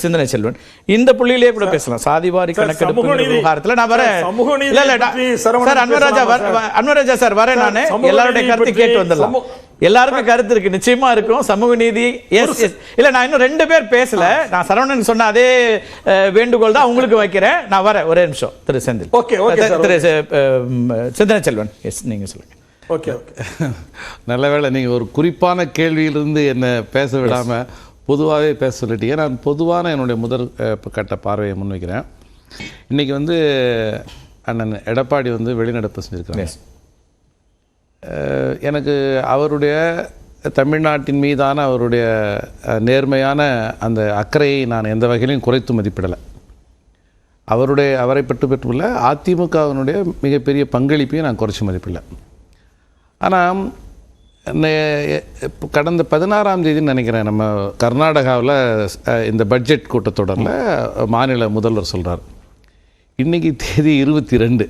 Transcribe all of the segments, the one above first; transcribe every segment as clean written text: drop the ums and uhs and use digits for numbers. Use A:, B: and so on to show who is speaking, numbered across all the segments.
A: சிந்தனை செல்வன் இந்த புள்ளியிலேயே கூட பேசலாம். சாதிவாரி கணக்கெடுப்பு விவகாரத்தில் நான் வரேன் சார். அன்வராஜா சார் வரேன். நான் எல்லாருடைய கருத்து கேட்டு வந்துடலாம். எல்லாருக்கும் கருத்து இருக்கு, நிச்சயமா இருக்கும். சமூக நீதி இல்ல, நான் இன்னும் 2 பேர் பேசல. நான் சரவணன் சொன்ன அதே வேண்டுகோள் தான் உங்களுக்கு வைக்கிறேன். நான் வரேன், ஒரே நிமிஷம். திரு செந்தில், திரு சிந்தனை செல்வன், நீங்க சொல்லுங்க.
B: ஓகே ஓகே, நல்ல வேளை நீங்கள் ஒரு குறிப்பான கேள்வியிலிருந்து என்னை பேச விடாமல் பொதுவாகவே பேச சொல்லிட்டீங்க. நான் பொதுவான என்னுடைய முதல் கட்ட பார்வையை முன்வைக்கிறேன். இன்றைக்கி வந்து அண்ணன் எடப்பாடி வந்து வெளிநடப்பு செஞ்சுருக்காங்க. எனக்கு அவருடைய தமிழ்நாட்டின் மீதான அவருடைய நேர்மையான அந்த அக்கறையை நான் எந்த வகையிலையும் குறைத்து மதிப்பிடலை. அவரை பெற்றுள்ள அதிமுகவினுடைய மிகப்பெரிய பங்களிப்பையும் நான் குறைச்சி மதிப்பிடலை. ஆனால் கடந்த 16ஆம் தேதின்னு நினைக்கிறேன், நம்ம கர்நாடகாவில் இந்த பட்ஜெட் கூட்டத்தொடரில் மாநில முதல்வர் சொல்கிறார், இன்றைக்கி தேதி 22,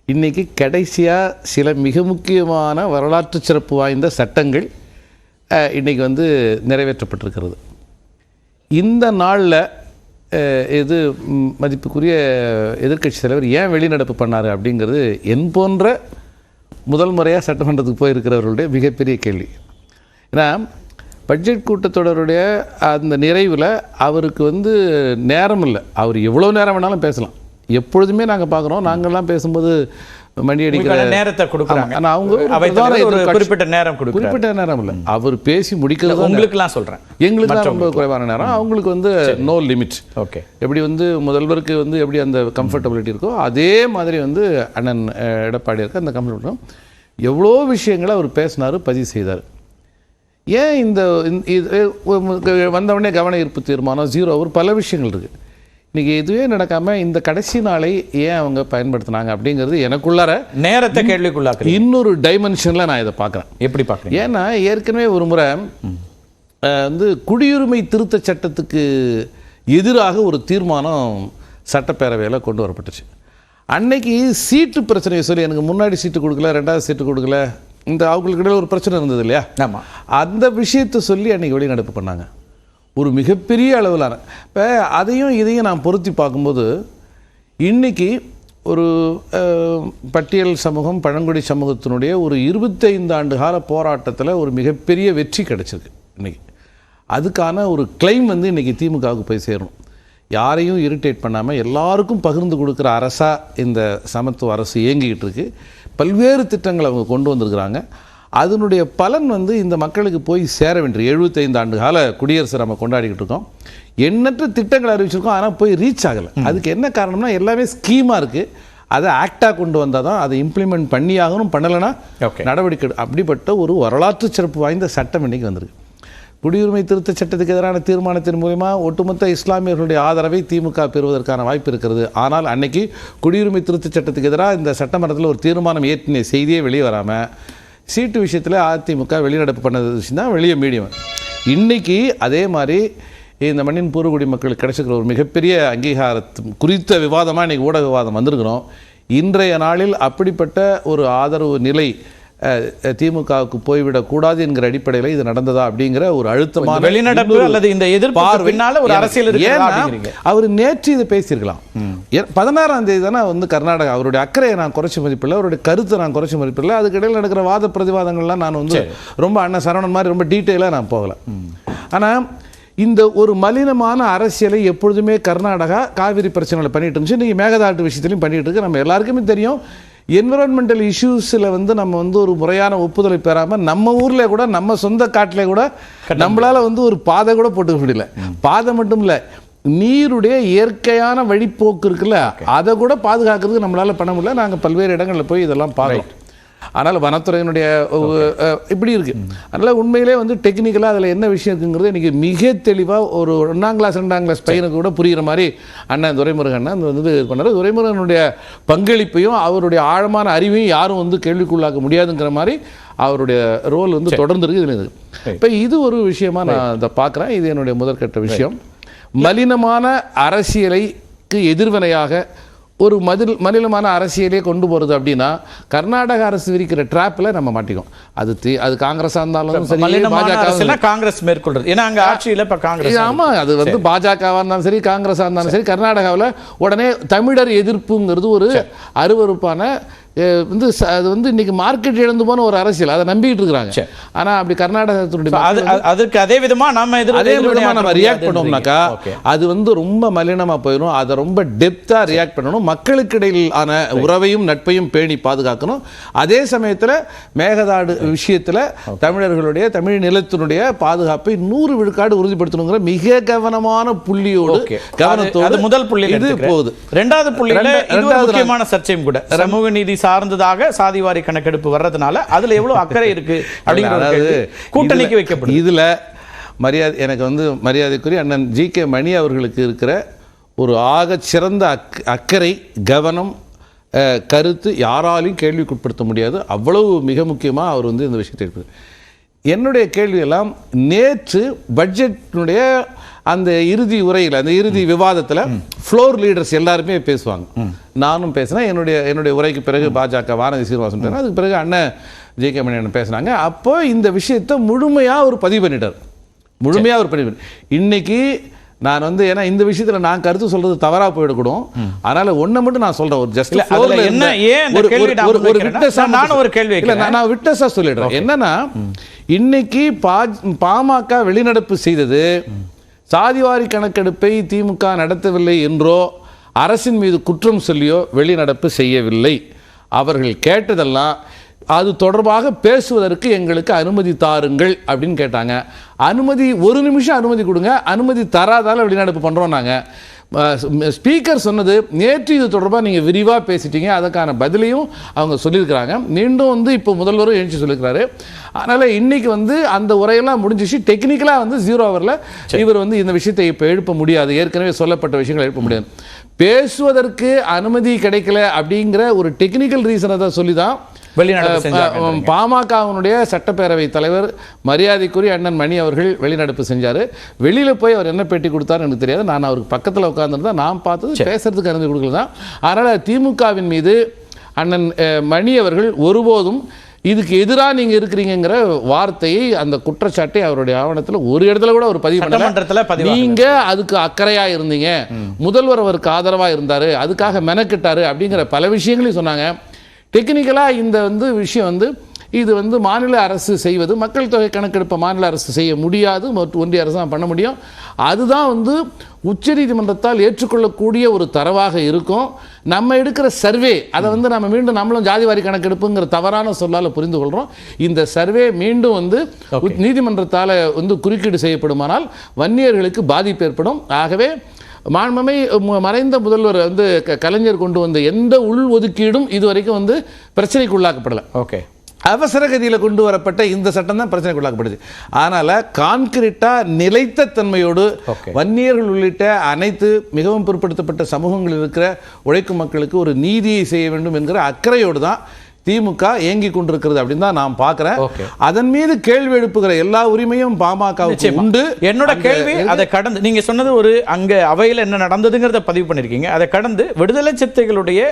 B: இன்றைக்கி கடைசியாக சில மிக முக்கியமான வரலாற்று சிறப்பு வாய்ந்த சட்டங்கள் இன்றைக்கி வந்து நிறைவேற்றப்பட்டிருக்கிறது. இந்த நாளில் இது மதிப்புக்குரிய எதிர்க்கட்சி தலைவர் ஏன் வெளிநடப்பு பண்ணார் அப்படிங்கிறது என் போன்ற முதல் முறையாக சட்டமன்றத்துக்கு போயிருக்கிறவர்களுடைய மிகப்பெரிய கேள்வி. ஏன்னா பட்ஜெட் கூட்டத்தொடருடைய அந்த நிறைவில் அவருக்கு வந்து நேரம் இல்லை. அவர் எவ்வளோ நேரம் வேணாலும் பேசலாம். எப்பொழுதுமே நாங்கள் பார்க்குறோம், நாங்கள்லாம் பேசும்போது மணி அடிக்கிற நேரத்தை கொடுக்குறாங்க. ஆனால் அவங்க
A: குறிப்பிட்ட நேரம்
B: இல்லை, அவர் பேசி முடிக்கிறது
A: உங்களுக்குலாம் சொல்கிறேன்,
B: எங்களுக்கு ரொம்ப குறைவான நேரம். அவங்களுக்கு வந்து நோ லிமிட்.
A: ஓகே,
B: எப்படி வந்து முதல்வருக்கு வந்து எப்படி அந்த கம்ஃபர்டபிலிட்டி இருக்கோ அதே மாதிரி வந்து அண்ணன் எடப்பாடி இருக்க அந்த கம்ஃபர்டபிள். எவ்வளோ விஷயங்களை அவர் பேசினார், பதிவு செய்தார். ஏன் இந்த வந்தவுடனே கவன ஈர்ப்பு தீர்மானம் 0 அவர் பல விஷயங்கள் இருக்குது. இன்றைக்கி எதுவே நடக்காமல் இந்த கடைசி நாளை ஏன் அவங்க பயன்படுத்தினாங்க அப்படிங்கிறது எனக்குள்ளார
A: நேரத்தை கேள்விக்குள்ளாக்கு
B: இன்னொரு டைமென்ஷனில் நான் இதை பார்க்குறேன்.
A: எப்படி பார்க்குறேன்?
B: ஏன்னா ஏற்கனவே ஒரு முறை வந்து குடியுரிமை திருத்த சட்டத்துக்கு எதிராக ஒரு தீர்மானம் சட்டப்பேரவையில் கொண்டு வரப்பட்டுச்சு. அன்னைக்கு சீட்டு பிரச்சனையை சொல்லி எனக்கு முன்னாடி சீட்டு கொடுக்கல, 2வது சீட்டு கொடுக்கல, இந்த அவங்களுக்கு இடையில் ஒரு பிரச்சனை இருந்தது இல்லையா?
A: ஆமாம்,
B: அந்த விஷயத்தை சொல்லி அன்றைக்கி வெளிநடப்பு பண்ணாங்க ஒரு மிகப்பெரிய அளவிலான. இப்போ அதையும் இதையும் நான் பொருத்தி பார்க்கும்போது இன்றைக்கி ஒரு பட்டியல் சமூகம், பழங்குடி சமூகத்தினுடைய ஒரு 25 ஆண்டு கால போராட்டத்தில் ஒரு மிகப்பெரிய வெற்றி கிடச்சிருக்கு. இன்றைக்கி அதுக்கான ஒரு கிளைம் வந்து இன்றைக்கி திமுகவுக்கு போய் சேரணும். யாரையும் இரிட்டேட் பண்ணாமல் எல்லாருக்கும் பகிர்ந்து கொடுக்குற அரசாக இந்த சமத்துவ அரசு இயங்கிக்கிட்டு இருக்கு. பல்வேறு திட்டங்களை அவங்க கொண்டு வந்திருக்கிறாங்க. அதனுடைய பலன் வந்து இந்த மக்களுக்கு போய் சேர வேண்டிய 75 ஆண்டு கால குடியரசு நம்ம கொண்டாடிக்கிட்டு இருக்கோம். எண்ணற்ற திட்டங்கள் அறிவிச்சிருக்கோம், ஆனால் போய் ரீச் ஆகலை. அதுக்கு என்ன காரணம்னா எல்லாமே ஸ்கீமாக இருக்குது. அதை ஆக்டாக கொண்டு வந்தால் தான் அதை இம்ப்ளிமெண்ட் பண்ணியாகணும். பண்ணலைன்னா நடவடிக்கை. அப்படிப்பட்ட ஒரு வரலாற்று சிறப்பு வாய்ந்த சட்டம் இன்றைக்கி வந்திருக்கு. குடியுரிமை திருத்த சட்டத்துக்கு எதிரான தீர்மானத்தின் மூலமா ஒட்டுமொத்த இஸ்லாமியர்களுடைய ஆதரவை திமுக பெறுவதற்கான வாய்ப்பு இருக்கிறது. ஆனால் அன்னைக்கு குடியுரிமை திருத்த சட்டத்துக்கு எதிராக இந்த சட்டமன்றத்தில் ஒரு தீர்மானம் ஏற்றின செய்தியே வெளியே வராமல் சீட்டு விஷயத்தில் அதிமுக வெளிநடப்பு பண்ணது விஷயம் தான் வெளியே மீடியம். இன்றைக்கி அதே மாதிரி இந்த மண்ணின் பூர்வகுடி மக்களுக்கு கிடைச்சிருக்கிற ஒரு மிகப்பெரிய அங்கீகாரத்து குறித்த விவாதமாக இன்றைக்கி ஊடக விவாதம் வந்திருக்கிறோம். இன்றைய நாளில் அப்படிப்பட்ட ஒரு ஆதரவு நிலை திமுகவுக்கு போய்விடக்கூடாது என்கிற அடிப்படையில் இது நடந்ததா அப்படிங்கிற ஒரு அழுத்தமான
A: வெளிநடப்பு அல்லது இந்த எதிர்ப்பு பின்னால ஒரு அரசியல் இருக்கு.
B: அவர் நேற்று இதை பேசியிருக்கலாம். 16ஆம் தேதி தானே வந்து கர்நாடகா. அவருடைய அக்கறையை நான் குறைச்சி மதிப்பில்லை, அவருடைய கருத்தை நான் குறைச்சி மதிப்பில்லை. அதுக்கு இடையில் நடக்கிற வாத பிரதிவாதங்கள்லாம் நான் வந்து ரொம்ப அண்ணன் சரவணன் மாதிரி ரொம்ப டீட்டெயிலாக நான் போகலை. ஆனால் இந்த ஒரு மலினமான அரசியலை எப்பொழுதுமே கர்நாடகா காவிரி பிரச்சனைகளை பண்ணிட்டு இருந்துச்சு. இன்றைக்கி மேகதாட்டு விஷயத்திலையும் பண்ணிட்டு இருக்கு. நம்ம எல்லாருக்குமே தெரியும், என்விரான்மெண்டல் இஷ்யூஸில் வந்து நம்ம வந்து ஒரு முறையான ஒப்புதலை பெறாமல் நம்ம ஊரில் கூட நம்ம சொந்த காட்டிலே கூட நம்மளால் வந்து ஒரு பாதை கூட போட்டுக்க முடியல. பாதை மட்டும் இல்லை, நீருடைய இயற்கையான வழிப்போக்கு இருக்குல்ல, அதை கூட பாதுகாக்கிறதுக்கு நம்மளால் பண்ண முடியல. நாங்கள் பல்வேறு இடங்களில் போய் இதெல்லாம் பார்க்குறோம். ஆனால் வனத்துறையினுடைய இப்படி இருக்குது. அதனால் உண்மையிலே வந்து டெக்னிக்கலாக அதில் என்ன விஷயம் இருக்குங்கிறது இன்றைக்கி மிக தெளிவாக ஒரு 1ஆம் கிளாஸ் 2ஆம் கிளாஸ் பையனுக்கு கூட புரிகிற மாதிரி அண்ணன் துரைமுருகன் வந்து இது பண்ணார். துரைமுருகனுடைய பங்களிப்பையும் அவருடைய ஆழமான அறிவையும் யாரும் வந்து கேள்விக்குள்ளாக்க முடியாதுங்கிற மாதிரி அவருடைய ரோல் வந்து தொடர்ந்து இருக்குது. இதில் இருக்குது. இப்போ இது ஒரு விஷயமாக நான் இதை பார்க்குறேன். இது என்னுடைய முதற்கட்ட விஷயம். மலினமான அரசியலைக்கு எதிர்வினையாக ஒரு மனிதமான அரசியலே கொண்டு போகிறது அப்படின்னா கர்நாடக அரசு விரிக்கிற ட்ராப்பில் நம்ம மாட்டிக்கும். அது காங்கிரஸாக இருந்தாலும் சரி, பாஜக
A: காங்கிரஸ் மேற்கொள்றது. ஏன்னா அங்கே ஆட்சியில் இப்போ காங்கிரஸ்.
B: ஆமாம், அது வந்து பாஜகவாக இருந்தாலும் சரி, காங்கிரஸாக இருந்தாலும் சரி, கர்நாடகாவில் உடனே தமிழர் எதிர்ப்புங்கிறது ஒரு அருவருப்பான வந்து அது வந்து இன்னைக்கு மார்க்கெட் இழந்து போன ஒரு அரசியல், அதை நம்பிக்கிட்டு இருக்கிறாங்க. ஆனால் அப்படி கர்நாடகத்தினுடைய
A: அதுக்கு அதே விதமாக
B: நம்ம ரியாக்ட் பண்ணோம்னாக்கா அது வந்து ரொம்ப மலினமாக போயிடும். அதை ரொம்ப டெப்த்தாக ரியாக்ட் பண்ணணும். மக்களுக்கு இடையிலான உறவையும் நட்பையும் பேணி பாதுகாக்கணும். அதே சமயத்தில் மேகதாடு விஷயத்தில் தமிழர்களுடைய தமிழ் நிலத்தினுடைய பாதுகாப்பை 100 விழுக்காடு உறுதிப்படுத்தணுங்கிற மிக கவனமான புள்ளியோடு கவனத்தோடு
A: முதல் புள்ளி இது போகுது. இரண்டாவது புள்ளியில் முக்கியமான சர்ச்சையும் கூட சமூக நீதி சார்ந்ததாக சாதிவாரி கணக்கெடுப்பு வர்றதுனால அதுல எவ்வளவு அக்கறை இருக்கு அப்படிங்கிறது கூட்டணிக்கு வைக்கப்படும்.
B: இதுல எனக்கு வந்து மரியாதைக்குரிய அண்ணன் ஜி.கே. மணி அவர்களுக்கு இருக்கிற ஒரு ஆக சிறந்த அக்கறை, கவனம், கருத்து யாராலையும் கேள்விக்குட்படுத்த முடியாது. அவ்வளவு மிக முக்கியமாக அவர் வந்து இந்த விஷயத்தை இருக்கு. என்னுடைய கேள்வியெல்லாம் நேற்று பட்ஜெட்டினுடைய அந்த இறுதி உரையில், அந்த இறுதி விவாதத்தில் ஃப்ளோர் லீடர்ஸ் எல்லாருமே பேசுவாங்க. நானும் பேசினேன். என்னுடைய உரைக்கு பிறகு பாஜக வானதி சீனிவாசன் பேசினா, அதுக்கு பிறகு அண்ணன் ஜி.கே. மணி அண்ணன் பேசினாங்க. அப்போ இந்த விஷயத்தை முழுமையாக ஒரு பதிவு பண்ணிட்டார். இன்னைக்கு நான் வந்து ஏன்னா இந்த விஷயத்தில் நான் கருத்து சொல்றது தவறாக போயிடக்கூடும். அதனால ஒன்றை மட்டும் நான் சொல்றேன். ஒரு ஜஸ்ட் நான் விட்னஸா சொல்லிடுறேன். என்னன்னா இன்னைக்கு பாமக வெளிநடப்பு செய்தது சாதிவாரி கணக்கெடுப்பை திமுக நடத்தவில்லை என்றோ அரசின் மீது குற்றம் சொல்லியோ வெளிநடப்பு செய்யவில்லை. அவர்கள் கேட்டதெல்லாம் அது தொடர்பாக பேசுவதற்கு எங்களுக்கு அனுமதி தாருங்கள் அப்படின்னு கேட்டாங்க. அனுமதி, ஒரு நிமிஷம் அனுமதி கொடுங்க, அனுமதி தராதால வெளிநடப்பு பண்ணுறோம். நாங்கள் ஸ்பீக்கர் சொன்னது நேற்று இது தொடர்பாக நீங்கள் விரிவாக பேசிட்டீங்க, அதுக்கான பதிலையும் அவங்க சொல்லியிருக்கிறாங்க. மீண்டும் வந்து இப்போ முதல்வரும் எழுச்சி சொல்லியிருக்கிறாரு. அதனால் இன்னைக்கு வந்து அந்த உரையெல்லாம் முடிஞ்சிச்சு. டெக்னிக்கலாக வந்து 0 ஹவரில் இவர் வந்து இந்த விஷயத்தை இப்போ எழுப்ப முடியாது, ஏற்கனவே சொல்லப்பட்ட விஷயங்களை எழுப்ப முடியாது. பேசுவதற்கு அனுமதி கிடைக்கல அப்படிங்கிற ஒரு டெக்னிக்கல் ரீசனை தான் சொல்லி தான் பாமகவினுடைய சட்டப்பேரவை தலைவர் மரியாதைக்குரிய அண்ணன் மணி அவர்கள் வெளிநடப்பு செஞ்சார். வெளியில் போய் அவர் என்ன பேட்டி கொடுத்தாரு எனக்கு தெரியாது. நான் அவருக்கு பக்கத்தில் உட்கார்ந்துருந்தா நான் பார்த்தது பேசுறதுக்கு அனுமதி கொடுக்கல தான். அதனால் திமுகவின் மீது அண்ணன் மணி அவர்கள் ஒருபோதும் இதுக்கு எதிராக நீங்க இருக்கிறீங்கிற வார்த்தையை, அந்த குற்றச்சாட்டை அவருடைய ஆவணத்தில் ஒரு இடத்துல கூட ஒரு பதிவு பண்ணல. நீங்க அதுக்கு அக்கறையா இருந்தீங்க, முதல்வர் அவருக்கு ஆதரவா இருந்தாரு, அதுக்காக மெனக்கிட்டாரு அப்படிங்கிற பல விஷயங்களையும் சொன்னாங்க. டெக்னிக்கலாக இந்த வந்து விஷயம் வந்து இது வந்து மாநில அரசு செய்வது, மக்கள் தொகை கணக்கெடுப்பை மாநில அரசு செய்ய முடியாது, ஒன்றிய அரசு தான் பண்ண முடியும். அதுதான் வந்து உச்சநீதிமன்றத்தால் ஏற்றுக்கொள்ளக்கூடிய ஒரு தரவாக இருக்கும். நம்ம எடுக்கிற சர்வே அதை வந்து நம்ம மீண்டும் நம்மளும் ஜாதிவாரி கணக்கெடுப்புங்கிற தவறான சொல்லால் புரிந்து கொள்கிறோம். இந்த சர்வே மீண்டும் வந்து நீதிமன்றத்தால் வந்து குறுக்கீடு செய்யப்படுமானால் வன்னியர்களுக்கு பாதிப்பு ஏற்படும். ஆகவே மாண்புமை மறைந்த முதல்வர் வந்து கலைஞர் கொண்டு வந்த எந்த உள் ஒதுக்கீடும் இதுவரைக்கும் வந்து பிரச்சனைக்கு உள்ளாக்கப்படலை.
A: ஓகே,
B: அவசர கதியில் கொண்டு வரப்பட்ட இந்த சட்டம் தான் பிரச்சனைக்கு உள்ளாக்கப்படுது. அதனால கான்கிரீட்டா நிலைத்த தன்மையோடு வன்னியர்கள் உள்ளிட்ட அனைத்து மிகவும் பிற்படுத்தப்பட்ட சமூகங்களில் இருக்கிற உழைக்கும் மக்களுக்கு ஒரு நீதியை செய்ய வேண்டும் என்கிற அக்கறையோடு தான் திமுக இயங்கி கொண்டிருக்கிறது அப்படின்னு தான் நான் பார்க்கிறேன். அதன் மீது கேள்வி எழுப்புகிற எல்லா உரிமையும் பாமகவுக்கு உண்டு.
A: என்னோட கேள்வி அதை கடந்து நீங்க சொன்னது ஒரு அங்க அவையில் என்ன நடந்ததுங்கிறத பதிவு பண்ணிருக்கீங்க. அதை கடந்து விடுதலை சிறுத்தைகளுடைய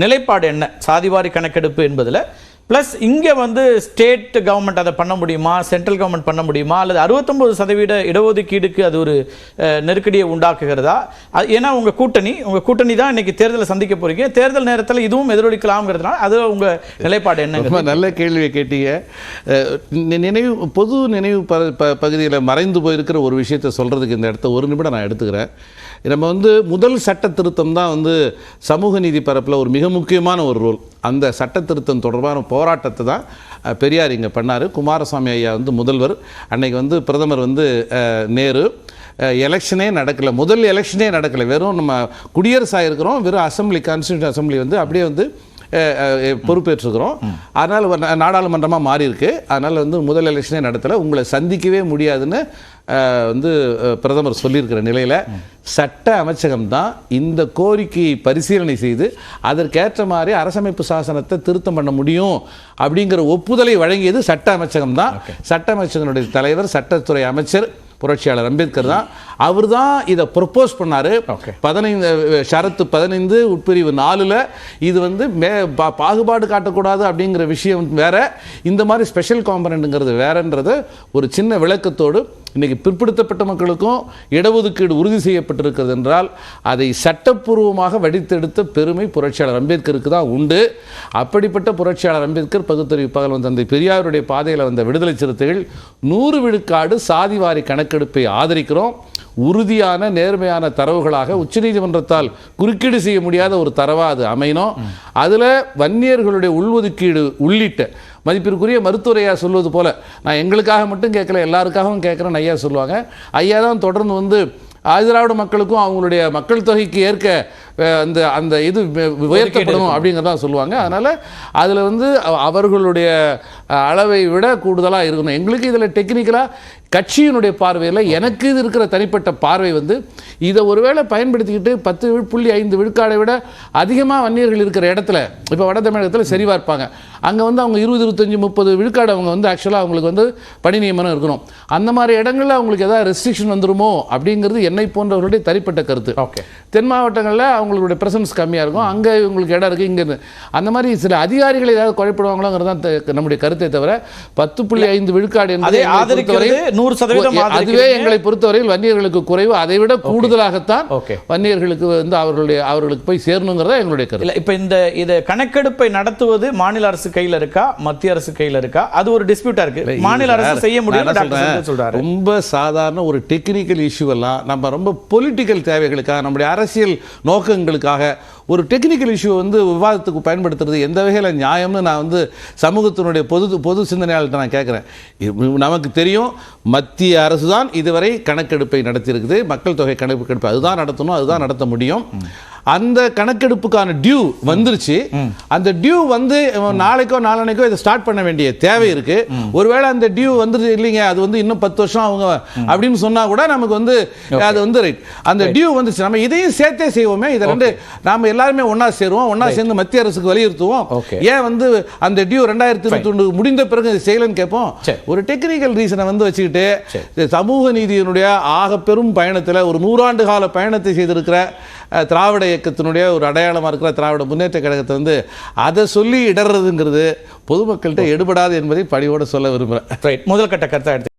A: நிலைப்பாடு என்ன சாதிவாரி கணக்கெடுப்பு என்பதுல, பிளஸ் இங்கே வந்து ஸ்டேட் கவர்மெண்ட் அதை பண்ண முடியுமா, சென்ட்ரல் கவர்மெண்ட் பண்ண முடியுமா, அல்லது 69% இடஒதுக்கீடுக்கு அது ஒரு நெருக்கடியை உண்டாக்குகிறதா? ஏன்னா உங்கள் கூட்டணி தான் இன்னைக்கு தேர்தலை சந்திக்க போறீங்க. தேர்தல் நேரத்தில் இதுவும் எதிரொலிக்கலாம்ங்கிறதுனால அது உங்கள் நிலைப்பாடு என்ன?
B: நல்ல கேள்வியை கேட்டீங்க. பொது நினைவு பகுதியில் மறைந்து போயிருக்கிற ஒரு விஷயத்தை சொல்றதுக்கு இந்த இடத்த ஒரு நிமிடம் நான் எடுத்துக்கிறேன். நம்ம வந்து முதல் சட்ட திருத்தம் தான் வந்து சமூக நீதி பரப்பில் ஒரு மிக முக்கியமான ஒரு ரோல். அந்த சட்ட திருத்தம் தொடர்பான போராட்டத்தை தான் பெரியார் இங்கே பண்ணார். குமாரசாமி ஐயா வந்து முதல்வர், அன்னைக்கு வந்து பிரதமர் வந்து நேரு. எலெக்ஷனே நடக்கலை, முதல் எலெக்ஷனே நடக்கலை, வெறும் நம்ம குடியரசாக இருக்கிறோம், வெறும் அசம்பிளி கான்ஸ்டியூஷன் அசம்பிளி வந்து அப்படியே வந்து பொறுப்பேற்றுக்கிறோம். அதனால் நாடாளுமன்றமாக மாறி இருக்கு. அதனால் வந்து முதல் எலெக்ஷனே நடத்தலை, உங்களை சந்திக்கவே முடியாதுன்னு வந்து பிரதமர் சொல்லியிருக்கிற நிலையில் சட்ட அமைச்சகம் தான் இந்த கோரிக்கையை பரிசீலனை செய்து அதற்கேற்ற மாதிரி அரசமைப்பு சாசனத்தை திருத்தம் பண்ண முடியும் அப்படிங்கிற ஒப்புதலை வழங்கியது சட்ட அமைச்சகம் தான். சட்ட அமைச்சகனுடைய தலைவர், சட்டத்துறை அமைச்சர் புரட்சியாளர் அம்பேத்கர் தான். அவர் தான் இதை ப்ரொப்போஸ் பண்ணாரு. 15 ஷரத்து 15 உட்பிரிவு 4ல் இது வந்து பாகுபாடு காட்டக்கூடாது அப்படிங்கிற விஷயம் வேற, இந்த மாதிரி ஸ்பெஷல் காம்பனண்ட்ங்கிறது வேறன்றது ஒரு சின்ன விளக்கத்தோடு இன்னைக்கு பிற்படுத்தப்பட்ட மக்களுக்கும் இடஒதுக்கீடு உறுதி செய்யப்பட்டிருக்கிறது என்றால் அதை சட்டப்பூர்வமாக வடித்தெடுத்த பெருமை புரட்சியாளர் அம்பேத்கருக்கு தான் உண்டு. அப்படிப்பட்ட புரட்சியாளர் அம்பேத்கர் பகுத்தறிவு பகலவன் தந்தை பெரியாருடைய பாதையில் வந்த விடுதலை சிறுத்தைகள் 100 விழுக்காடு சாதிவாரி கணக்கெடுப்பை ஆதரிக்கிறோம். உறுதியான நேர்மையான தரவுகளாக உச்சநீதிமன்றத்தால் குறுக்கீடு செய்ய முடியாத ஒரு தரவா அது அமையணும். அதில் வன்னியர்களுடைய உள்ஒதுக்கீடு உள்ளிட்ட மதிப்பிற்குரிய மருத்துவர் ஐயா சொல்வது போல, நான் எங்களுக்காக மட்டும் கேட்கல, எல்லாருக்காகவும் கேட்குறேன்னு ஐயா சொல்லுவாங்க. ஐயா தான் தொடர்ந்து வந்து ஆதிதிராவிட மக்களுக்கும் அவங்களுடைய மக்கள் தொகைக்கு ஏற்க அந்த அந்த இது உயர்த்தப்படும் அப்படிங்கிறதான் சொல்லுவாங்க. அதனால் அதில் வந்து அவர்களுடைய அளவை விட கூடுதலாக இருக்கணும். எங்களுக்கு இதில் டெக்னிக்கலாக கட்சியினுடைய பார்வையில் எனக்கு இது இருக்கிற தனிப்பட்ட பார்வை வந்து இதை ஒருவேளை பயன்படுத்திக்கிட்டு 10.5 விழுக்காடை விட அதிகமாக வன்னியர்கள் இருக்கிற இடத்துல, இப்போ வட தமிழகத்தில் சரிவார்ப்பாங்க, அங்கே வந்து அவங்க 20, 25, 30 விழுக்காடு அவங்க வந்து ஆக்சுவலாக அவங்களுக்கு வந்து பணி நியமனம் இருக்கணும். அந்த மாதிரி இடங்களில் அவங்களுக்கு ஏதாவது ரெஸ்ட்ரிக்ஷன் வந்துருமோ அப்படிங்கிறது என்னை போன்றவர்களுடைய தனிப்பட்ட கருத்து. தென் மாவட்டங்களில் அவங்களுடைய பிரசன்ஸ் கம்மியாக இருக்கும், அங்கே இவங்களுக்கு இடம் இருக்குது, இங்கே அந்த மாதிரி சில அதிகாரிகள் ஏதாவது குழப்பிடுவாங்களோங்கிறது தான் நம்முடைய கருத்தை தவிர 10.5 விழுக்காடு என்பதை அதுவே எங்களை பொறுத்தவரையில் வன்னியர்களுக்கு குறைவு, அதை விட கூடுதலாகத்தான் வன்னியர்களுக்கு வந்து அவர்களுக்கு போய் சேரணுங்கிறதா எங்களுடைய கருத்து.
A: இப்போ இந்த கணக்கெடுப்பை நடத்துவது மாநில அரசு கையில் இருக்கா, மத்திய அரசு கையில் இருக்கா? அது ஒரு டிஸ்பியூட்டா இருக்கு. மாநில அரசு செய்ய முடியும் சொல்றாரு.
B: ரொம்ப சாதாரண ஒரு டெக்னிக்கல் இஷ்யூ எல்லாம் நம்ம ரொம்ப பொலிட்டிக்கல் தேவைகளுக்காக, நம்முடைய அரசியல் நோக்கங்களுக்காக ஒரு டெக்னிக்கல் இஷ்யூ வந்து விவாதத்துக்கு பயன்படுத்துறது எந்த வகையில் நியாயம்னு நான் வந்து சமூகத்தினுடைய பொது சிந்தனையாளர்கிட்ட நான் கேட்குறேன். நமக்கு தெரியும், மத்திய அரசு தான் இதுவரை கணக்கெடுப்பை நடத்தியிருக்குது, மக்கள் தொகை கணக்கெடுப்பு அதுதான் நடத்தணும், அதுதான் நடத்த முடியும். அந்த கணக்கெடுப்புக்கான டியூ வந்துருச்சு. அந்த டியூ வந்து நாளைக்கோ நாளனைக்கோ இதை ஸ்டார்ட் பண்ண வேண்டிய தேவை இருக்கு. ஒருவேளை அந்த டியூ வந்துருச்சு இல்லைங்க, அது வந்து இன்னும் 10 வருஷம் அவங்க அப்படின்னு சொன்னா கூட நமக்கு வந்து அது வந்து ரைட், அந்த டியூ வந்துச்சு, நம்ம இதையும் சேர்த்தே செய்வோமே, இதை ரெண்டு நாம எல்லாருமே ஒன்னா சேருவோம், ஒன்னா சேர்ந்து மத்திய அரசுக்கு வலியுறுத்துவோம். ஏன் வந்து அந்த டியூ 2021 முடிந்த பிறகு செய்யலன்னு கேட்போம். ஒரு டெக்னிக்கல் ரீசனை வந்து வச்சுக்கிட்டு சமூக நீதியினுடைய ஆக பெரும் பயணத்தில் ஒரு 100 ஆண்டு கால பயணத்தை செய்திருக்கிற திராவிட இயக்கத்தினுடைய ஒரு அடையாளமாக இருக்கிற திராவிட முன்னேற்ற கழகத்தை வந்து அதை சொல்லி இடறதுங்கிறது பொதுமக்கள்கிட்ட எடுபடாது என்பதை பணியோடு சொல்ல விரும்புகிறேன்.
A: முதல் கட்ட கருத்தை